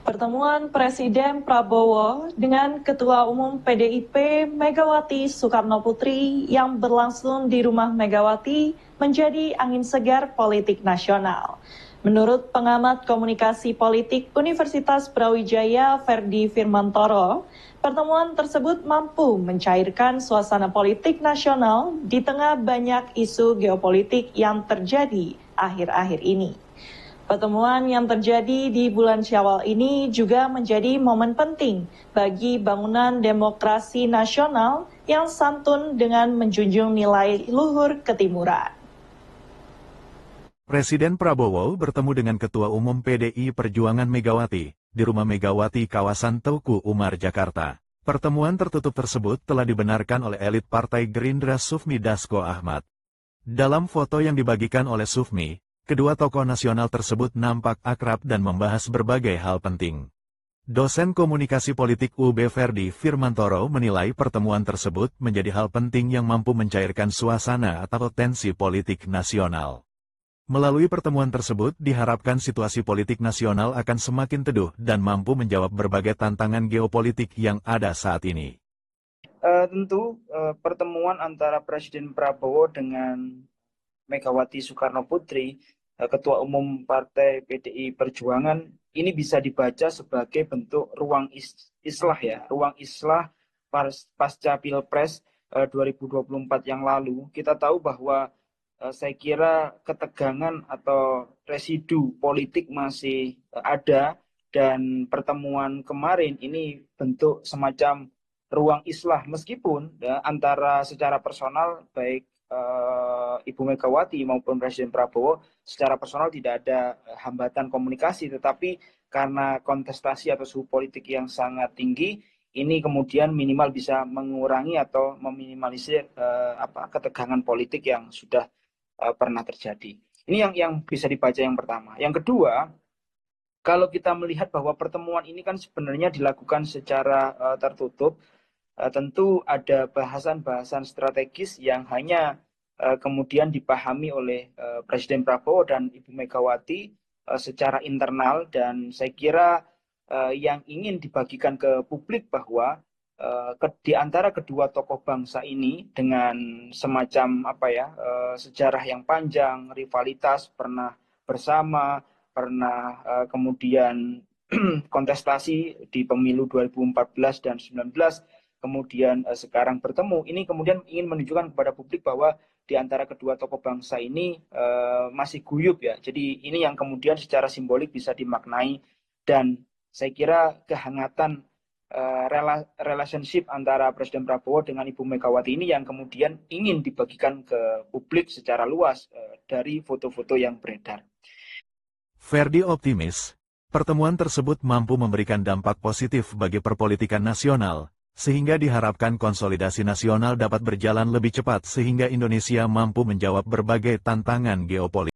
Pertemuan Presiden Prabowo dengan Ketua Umum PDIP Megawati Soekarnoputri yang berlangsung di rumah Megawati menjadi angin segar politik nasional. Menurut pengamat komunikasi politik Universitas Brawijaya Ferdi Firmantoro, pertemuan tersebut mampu mencairkan suasana politik nasional di tengah banyak isu geopolitik yang terjadi akhir-akhir ini. Pertemuan yang terjadi di bulan Syawal ini juga menjadi momen penting bagi bangunan demokrasi nasional yang santun dengan menjunjung nilai luhur ketimuran. Presiden Prabowo bertemu dengan Ketua Umum PDI Perjuangan Megawati di rumah Megawati kawasan Teuku Umar, Jakarta. Pertemuan tertutup tersebut telah dibenarkan oleh elit Partai Gerindra Sufmi Dasko Ahmad. Dalam foto yang dibagikan oleh Sufmi, kedua tokoh nasional tersebut nampak akrab dan membahas berbagai hal penting. Dosen komunikasi politik UB Ferdi Firmantoro menilai pertemuan tersebut menjadi hal penting yang mampu mencairkan suasana atau tensi politik nasional. Melalui pertemuan tersebut diharapkan situasi politik nasional akan semakin teduh dan mampu menjawab berbagai tantangan geopolitik yang ada saat ini. Tentu pertemuan antara Presiden Prabowo dengan Megawati Soekarnoputri, Ketua Umum Partai PDI Perjuangan, ini bisa dibaca sebagai bentuk ruang islah ya, ruang islah pasca Pilpres 2024 yang lalu. Kita tahu bahwa saya kira ketegangan atau residu politik masih ada, dan pertemuan kemarin ini bentuk semacam ruang islah, meskipun ya, antara secara personal baik Ibu Megawati maupun Presiden Prabowo secara personal tidak ada hambatan komunikasi, tetapi karena kontestasi atau suhu politik yang sangat tinggi, ini kemudian minimal bisa mengurangi atau meminimalisir ketegangan politik yang sudah pernah terjadi. Ini yang bisa dibaca yang pertama. Yang kedua, kalau kita melihat bahwa pertemuan ini kan sebenarnya dilakukan secara tertutup, tentu ada bahasan-bahasan strategis yang hanya kemudian dipahami oleh Presiden Prabowo dan Ibu Megawati secara internal, dan saya kira yang ingin dibagikan ke publik bahwa di antara kedua tokoh bangsa ini dengan semacam sejarah yang panjang, rivalitas, pernah bersama, pernah kemudian kontestasi di pemilu 2014 dan 2019, kemudian sekarang bertemu. Ini kemudian ingin menunjukkan kepada publik bahwa di antara kedua tokoh bangsa ini masih guyup ya. Jadi ini yang kemudian secara simbolik bisa dimaknai, dan saya kira kehangatan relationship antara Presiden Prabowo dengan Ibu Megawati ini yang kemudian ingin dibagikan ke publik secara luas dari foto-foto yang beredar. Ferdi optimis, pertemuan tersebut mampu memberikan dampak positif bagi perpolitikan nasional, sehingga diharapkan konsolidasi nasional dapat berjalan lebih cepat sehingga Indonesia mampu menjawab berbagai tantangan geopolitik.